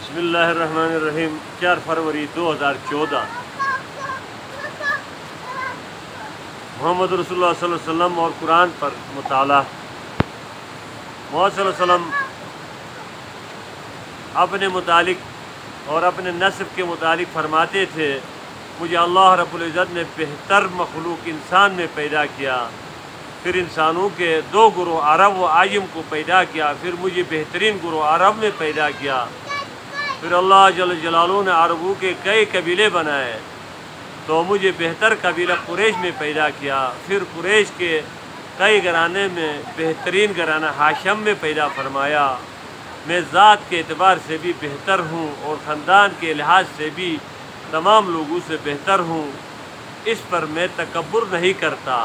بسم اللہ الرحمن الرحیم 4 فروری 2014 محمد رسول اللہ صلی اللہ علیہ وسلم اور قرآن پر مطالعہ۔ محمد صلی اللہ علیہ وسلم اپنے متعلق اور اپنے نسب کے متعلق فرماتے تھے، مجھے اللہ رب العزت نے بہتر مخلوق انسان میں پیدا کیا، پھر انسانوں کے 2 گروہ عرب و عجم کو پیدا کیا، پھر مجھے بہترین گروہ عرب میں پیدا کیا، پھر اللہ جل جلالہ نے عربوں کے کئی قبیلے بنائے تو مجھے بہتر قبیلہ قریش میں پیدا کیا، پھر قریش کے کئی گھرانے میں بہترین گھرانہ ہاشم میں پیدا فرمایا۔ میں ذات کے اعتبار سے بھی بہتر ہوں اور خاندان کے لحاظ سے بھی تمام لوگوں سے بہتر ہوں، اس پر میں تکبر نہیں کرتا۔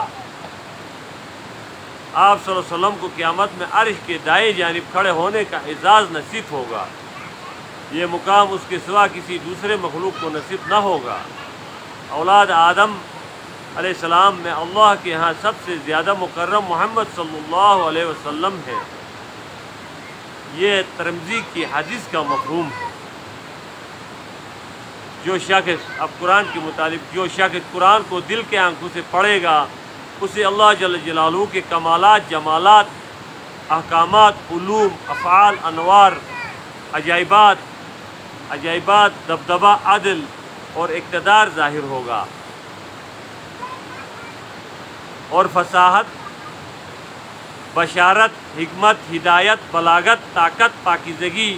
آپ صلی اللہ علیہ وسلم کو قیامت میں عرش کے دائیں جانب کھڑے ہونے کا اعزاز نصیب ہوگا، یہ مقام اس کے سوا کسی دوسرے مخلوق کو نصیب نہ ہوگا۔ اولاد آدم علیہ السلام میں اللہ کے ہاں سب سے زیادہ مکرم محمد صلی اللہ علیہ وسلم ہے، یہ ترمذی کی حدیث کا مفہوم ہے۔ جو شخص اب قرآن کے مطابق جو شخص قرآن کو دل کے آنکھوں سے پڑھے گا، اسے اللہ جل جلالہ کے کمالات، جمالات، احکامات، علوم، افعال، انوار، عجائبات، دبدبہ، عدل اور اقتدار ظاہر ہوگا، اور فصاحت، بشارت، حکمت، ہدایت، بلاغت، طاقت، پاکیزگی،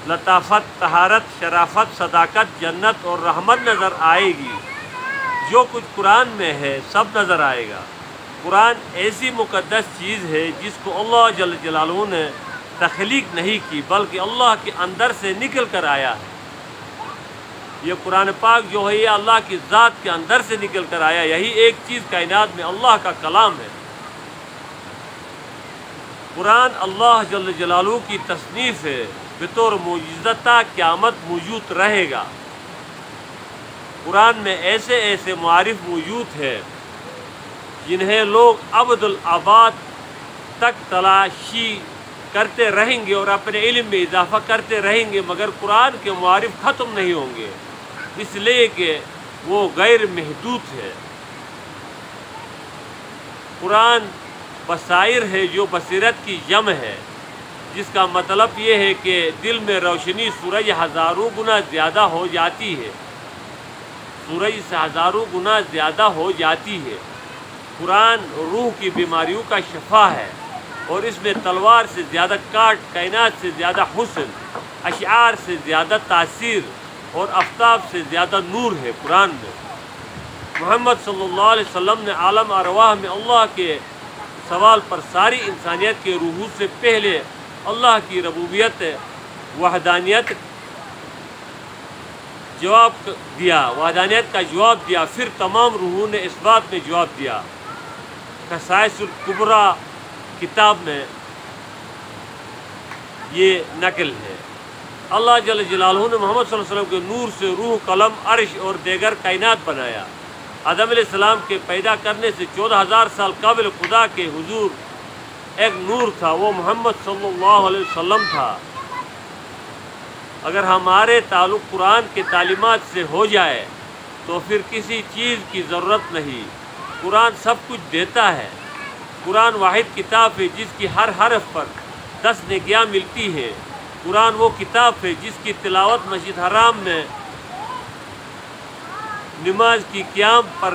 لطافت، طہارت، شرافت، صداقت، جنت اور رحمت نظر آئے گی۔ جو کچھ قرآن میں ہے سب نظر آئے گا۔ قرآن ایسی مقدس چیز ہے جس کو اللہ جل جلالہ نے تخلیق نہیں کی بلکہ اللہ کے اندر سے نکل کر آیا ہے۔ یہ قرآن پاک جو ہے یہ اللہ کی ذات کے اندر سے نکل کر آیا، یہی ایک چیز کائنات میں اللہ کا کلام ہے۔ قرآن اللہ جل جلالہ کی تصنیف ہے، بطور معجزہ تا قیامت موجود رہے گا۔ قرآن میں ایسے ایسے معارف موجود ہیں جنہیں لوگ ابد الآباد تک تلاشی کرتے رہیں گے اور اپنے علم میں اضافہ کرتے رہیں گے، مگر قرآن کے معارف ختم نہیں ہوں گے، اس لیے کہ وہ غیر محدود ہے۔ قرآن بصائر ہے جو بصیرت کی جمع ہے، جس کا مطلب یہ ہے کہ دل میں روشنی سورج ہزاروں گنا زیادہ ہو جاتی ہے، سورج سے ہزاروں گنا زیادہ ہو جاتی ہے۔ قرآن روح کی بیماریوں کا شفا ہے، اور اس میں تلوار سے زیادہ کاٹ، کائنات سے زیادہ حسن، اشعار سے زیادہ تاثیر اور آفتاب سے زیادہ نور ہے۔ قرآن میں محمد صلی اللہ علیہ وسلم نے عالم ارواح میں اللہ کے سوال پر ساری انسانیت کے روحوں سے پہلے اللہ کی ربوبیت، وحدانیت کا جواب دیا، پھر تمام روحوں نے اس بات میں جواب دیا۔ خصائص الکبریٰ کتاب میں یہ نقل ہے۔ اللہ جل جلالہ نے محمد صلی اللہ علیہ وسلم کے نور سے روح، قلم، عرش اور دیگر کائنات بنایا۔ آدم علیہ السلام کے پیدا کرنے سے 14,000 سال قبل خدا کے حضور ایک نور تھا، وہ محمد صلی اللہ علیہ وسلم تھا۔ اگر ہمارے تعلق قرآن کے تعلیمات سے ہو جائے تو پھر کسی چیز کی ضرورت نہیں۔ قرآن سب کچھ دیتا ہے۔ قرآن واحد کتاب ہے جس کی ہر حرف پر 10 نیکیاں ملتی ہیں۔ قرآن وہ کتاب ہے جس کی تلاوت مسجد حرام میں نماز کی قیام پر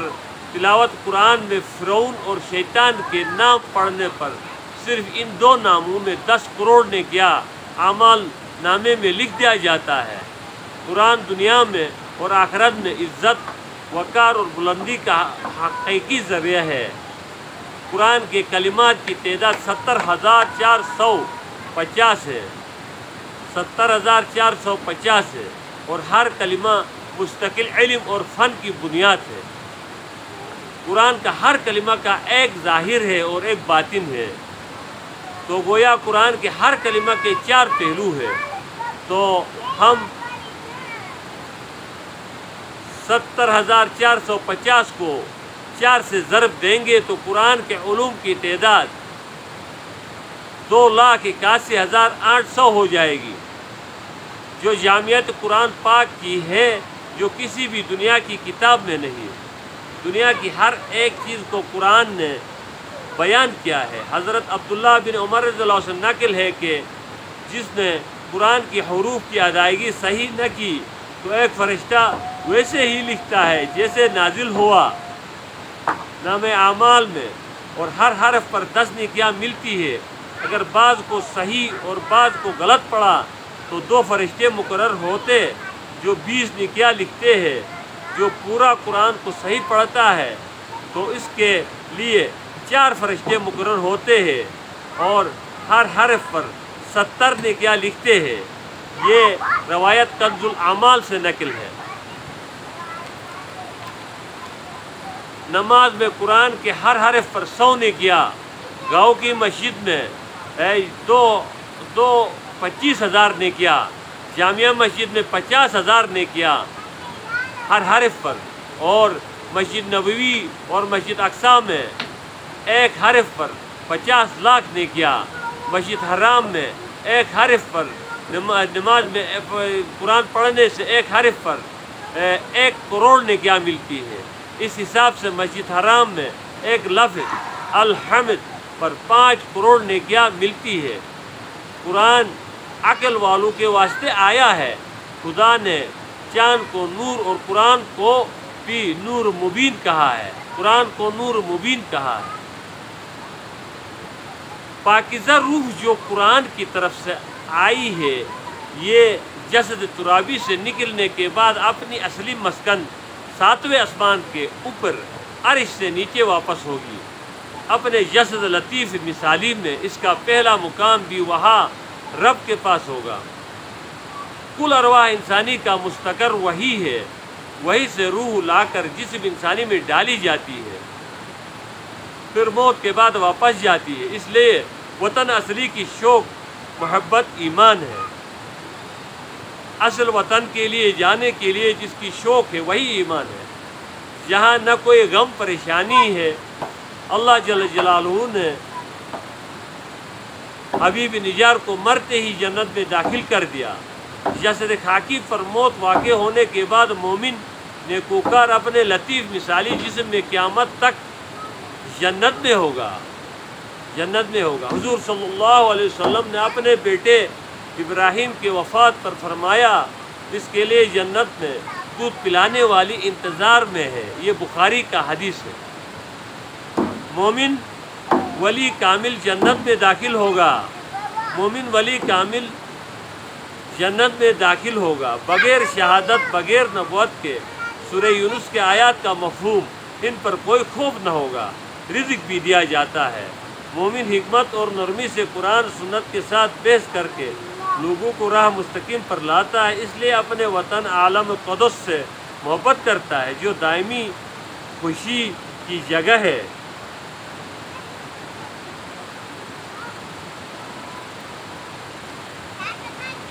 تلاوت قرآن میں فرعون اور شیطان کے نام پڑھنے پر صرف ان 2 ناموں میں 10 کروڑ نیکیاں اعمال نامے میں لکھ دیا جاتا ہے۔ قرآن دنیا میں اور آخرت میں عزت، وقار اور بلندی کا حقیقی ذریعہ ہے۔ قرآن کے کلمات کی تعداد 70,450 ہے، 70,450 ہے، اور ہر کلمہ مستقل علم اور فن کی بنیاد ہے۔ قرآن کا ہر کلمہ کا ایک ظاہر ہے اور ایک باطن ہے، تو گویا قرآن کے ہر کلمہ کے 4 پہلو ہیں۔ تو ہم 70,450 کو 4 سے ضرب دیں گے تو قرآن کے علوم کی تعداد 2,81,800 ہو جائے گی۔ جو جامعت قرآن پاک کی ہے، جو کسی بھی دنیا کی کتاب میں نہیں ہے۔ دنیا کی ہر ایک چیز کو قرآن نے بیان کیا ہے۔ حضرت عبداللہ بن عمر رضی اللہ عنہ سے نقل ہے کہ جس نے قرآن کی حروف کی ادائیگی صحیح نہ کی تو ایک فرشتہ ویسے ہی لکھتا ہے جیسے نازل ہوا نام اعمال میں، اور ہر حرف پر 10 نیکیاں ملتی ہے۔ اگر بعض کو صحیح اور بعض کو غلط پڑھا تو 2 فرشتے مقرر ہوتے جو 20 نیکیاں لکھتے ہیں۔ جو پورا قرآن کو صحیح پڑھتا ہے تو اس کے لیے 4 فرشتے مقرر ہوتے ہیں اور ہر حرف پر 70 نیکیاں لکھتے ہیں۔ یہ روایت کنز الاعمال سے نقل ہے۔ نماز میں قرآن کے ہر حرف پر 100 نیکیاں۔ گاؤں کی مسجد میں 25,000 نیکیاں، جامعہ مسجد میں 50,000 نیکیاں ہر حرف پر، اور مسجد نبوی اور مسجد اقصی میں ایک حرف پر 50 لاکھ نیکیاں، مسجد حرام میں ایک حرف پر نماز میں قرآن پڑھنے سے ایک حرف پر 1 کروڑ نیکیاں ملتی ہے۔ اس حساب سے مسجد حرام میں ایک لفظ الحمد پر 5 کروڑ نیکیاں ملتی ہے۔ قرآن عقل والوں کے واسطے آیا ہے۔ خدا نے چاند کو نور اور قرآن کو بھی نور مبین کہا ہے۔ قرآن کو نور مبین کہا ہے۔ پاکیزہ روح جو قرآن کی طرف سے آئی ہے، یہ جسد ترابی سے نکلنے کے بعد اپنی اصلی مسکن 7ویں آسمان کے اوپر عرش سے نیچے واپس ہوگی۔ اپنے جسد لطیف مثالی میں اس کا پہلا مقام بھی وہاں رب کے پاس ہوگا۔ کل ارواح انسانی کا مستقر وہی ہے، وہی سے روح لا کر جسم انسانی میں ڈالی جاتی ہے، پھر موت کے بعد واپس جاتی ہے۔ اس لیے وطن اصلی کی شوق محبت ایمان ہے۔ اصل وطن کے لیے جانے کے لیے جس کی شوق ہے وہی ایمان ہے۔ جہاں نہ کوئی غم پریشانی ہے، اللہ جل جلالہ نے حبیب نجار کو مرتے ہی جنت میں داخل کر دیا۔ جسد خاکی پر موت واقع ہونے کے بعد مومن نیکوکار اپنے لطیف مثالی جسم میں قیامت تک جنت میں ہوگا۔ جنت میں ہوگا۔ حضور صلی اللہ علیہ وسلم نے اپنے بیٹے ابراہیم کے وفات پر فرمایا اس کے لیے جنت میں دودھ پلانے والی انتظار میں ہے۔ یہ بخاری کا حدیث ہے۔ مومن ولی کامل جنت میں داخل ہوگا۔ مومن ولی کامل جنت میں داخل ہوگا بغیر شہادت، بغیر نبوت کے۔ سورہ یونس کے آیات کا مفہوم، ان پر کوئی خوف نہ ہوگا، رزق بھی دیا جاتا ہے۔ مومن حکمت اور نرمی سے قرآن سنت کے ساتھ بحث کر کے لوگوں کو راہ مستقیم پر لاتا ہے، اس لیے اپنے وطن عالم قدس سے محبت کرتا ہے جو دائمی خوشی کی جگہ ہے۔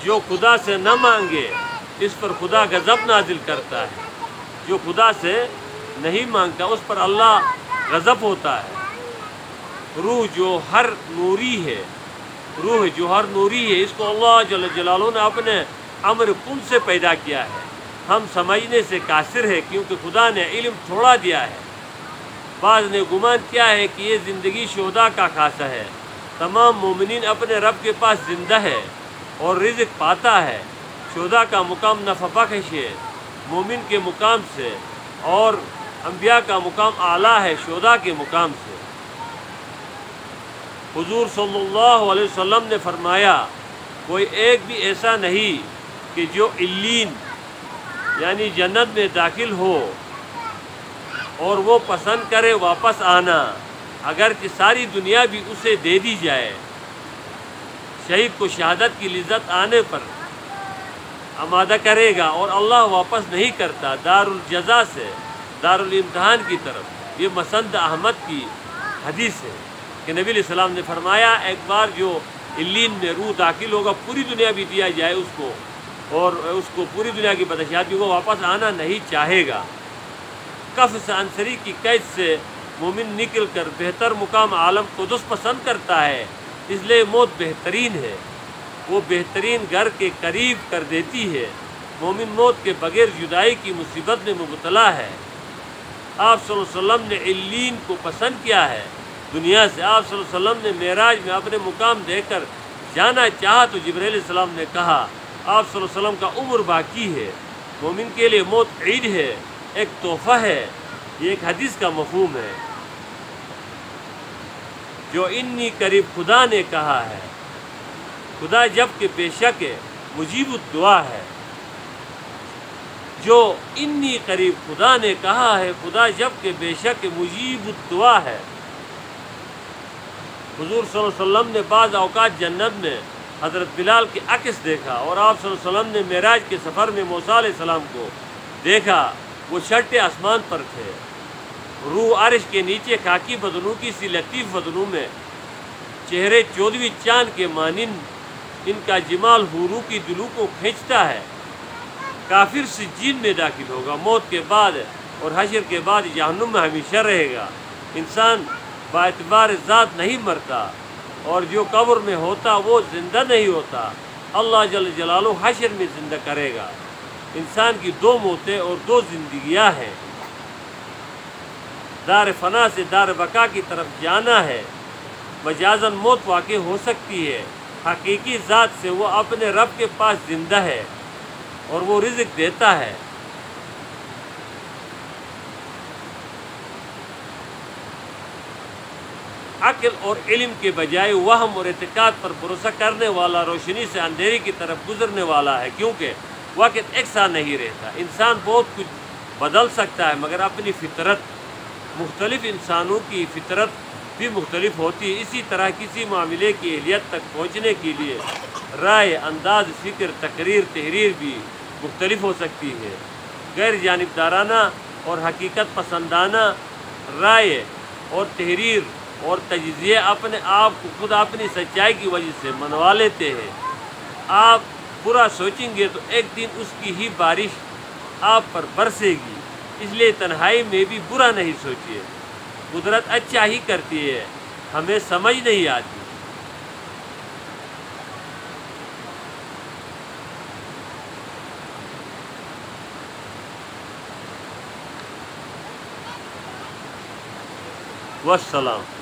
جو خدا سے نہ مانگے اس پر خدا غضب نازل کرتا ہے، جو خدا سے نہیں مانگتا اس پر اللہ غضب ہوتا ہے۔ روح جو ہر نوری ہے، روح جو ہر نوری ہے، اس کو اللہ جل جلالہ نے اپنے امر کن سے پیدا کیا ہے۔ ہم سمجھنے سے قاصر ہے کیونکہ خدا نے علم تھوڑا دیا ہے۔ بعض نے گمان کیا ہے کہ یہ زندگی شہداء کا خاصہ ہے۔ تمام مومنین اپنے رب کے پاس زندہ ہے اور رزق پاتا ہے۔ شہداء کا مقام نفع بخش ہے مومن کے مقام سے، اور انبیاء کا مقام اعلیٰ ہے شہداء کے مقام سے۔ حضور صلی اللہ علیہ وسلم نے فرمایا کوئی ایک بھی ایسا نہیں کہ جو علین یعنی جنت میں داخل ہو اور وہ پسند کرے واپس آنا، اگرچہ ساری دنیا بھی اسے دے دی جائے۔ شہید کو شہادت کی لذت آنے پر آمادہ کرے گا اور اللہ واپس نہیں کرتا دار الجزا سے دار الامتحان کی طرف۔ یہ مسند احمد کی حدیث ہے کہ نبی علیہ السلام نے فرمایا ایک بار جو علین میں روح داخل ہوگا، پوری دنیا بھی دیا جائے اس کو اور اس کو پوری دنیا کی بدخشیات بھی، وہ واپس آنا نہیں چاہے گا۔ کف سے عنصری کی قید سے مومن نکل کر بہتر مقام عالم قدس پسند کرتا ہے، اس لیے موت بہترین ہے۔ وہ بہترین گھر کے قریب کر دیتی ہے۔ مومن موت کے بغیر جدائی کی مصیبت میں مبتلا ہے۔ آپ صلی اللہ علیہ وسلم نے علین کو پسند کیا ہے دنیا سے۔ آپ صلی اللہ علیہ وسلم نے معراج میں اپنے مقام دے کر جانا چاہا تو جبرائیل علیہ السلام نے کہا آپ صلی اللہ علیہ وسلم کا عمر باقی ہے۔ مومن کے لیے موت عید ہے، ایک تحفہ ہے۔ یہ ایک حدیث کا مفہوم ہے۔ جو انی قریب خدا نے کہا ہے، خدا جب کہ بے شک مجیب الدعا ہے۔ جو انی قریب خدا نے کہا ہے، خدا جب کہ بے شک مجیب الدعا ہے۔ حضور صلی اللہ علیہ وسلم نے بعض اوقات جنت میں حضرت بلال کے عکس دیکھا، اور آپ صلی اللہ علیہ وسلم نے معراج کے سفر میں موسیٰ علیہ السلام کو دیکھا۔ وہ چھٹے آسمان پر تھے، روح عرش کے نیچے خاکی بدنوں کی سی لطیف بدنوں میں، چہرے 14ویں چاند کے مانند، ان کا جمال حوروں کی دلوں کو کھینچتا ہے۔ کافر سجین میں داخل ہوگا، موت کے بعد اور حشر کے بعد جہنم میں ہمیشہ رہے گا۔ انسان با اعتبار ذات نہیں مرتا، اور جو قبر میں ہوتا وہ زندہ نہیں ہوتا۔ اللہ جل جلالہ حشر میں زندہ کرے گا۔ انسان کی دو موتیں اور دو زندگیاں ہیں، دار فنا سے دار بقا کی طرف جانا ہے۔ مجازاً موت واقع ہو سکتی ہے، حقیقی ذات سے وہ اپنے رب کے پاس زندہ ہے اور وہ رزق دیتا ہے۔ عقل اور علم کے بجائے وہم اور اعتقاد پر بھروسہ کرنے والا روشنی سے اندھیرے کی طرف گزرنے والا ہے، کیونکہ وقت ایک سا نہیں رہتا۔ انسان بہت کچھ بدل سکتا ہے، مگر اپنی فطرت، مختلف انسانوں کی فطرت بھی مختلف ہوتی ہے۔ اسی طرح کسی معاملے کی اہلیت تک پہنچنے کے لیے رائے، انداز فکر، تقریر، تحریر بھی مختلف ہو سکتی ہے۔ غیر جانبدارانہ اور حقیقت پسندانہ رائے اور تحریر اور تجزیے اپنے آپ کو خود اپنی سچائی کی وجہ سے منوا لیتے ہیں۔ آپ برا سوچیں گے تو ایک دن اس کی ہی بارش آپ پر برسے گی، اس لیے تنہائی میں بھی برا نہیں سوچیے۔ قدرت اچھا ہی کرتی ہے، ہمیں سمجھ نہیں آتی۔ والسلام۔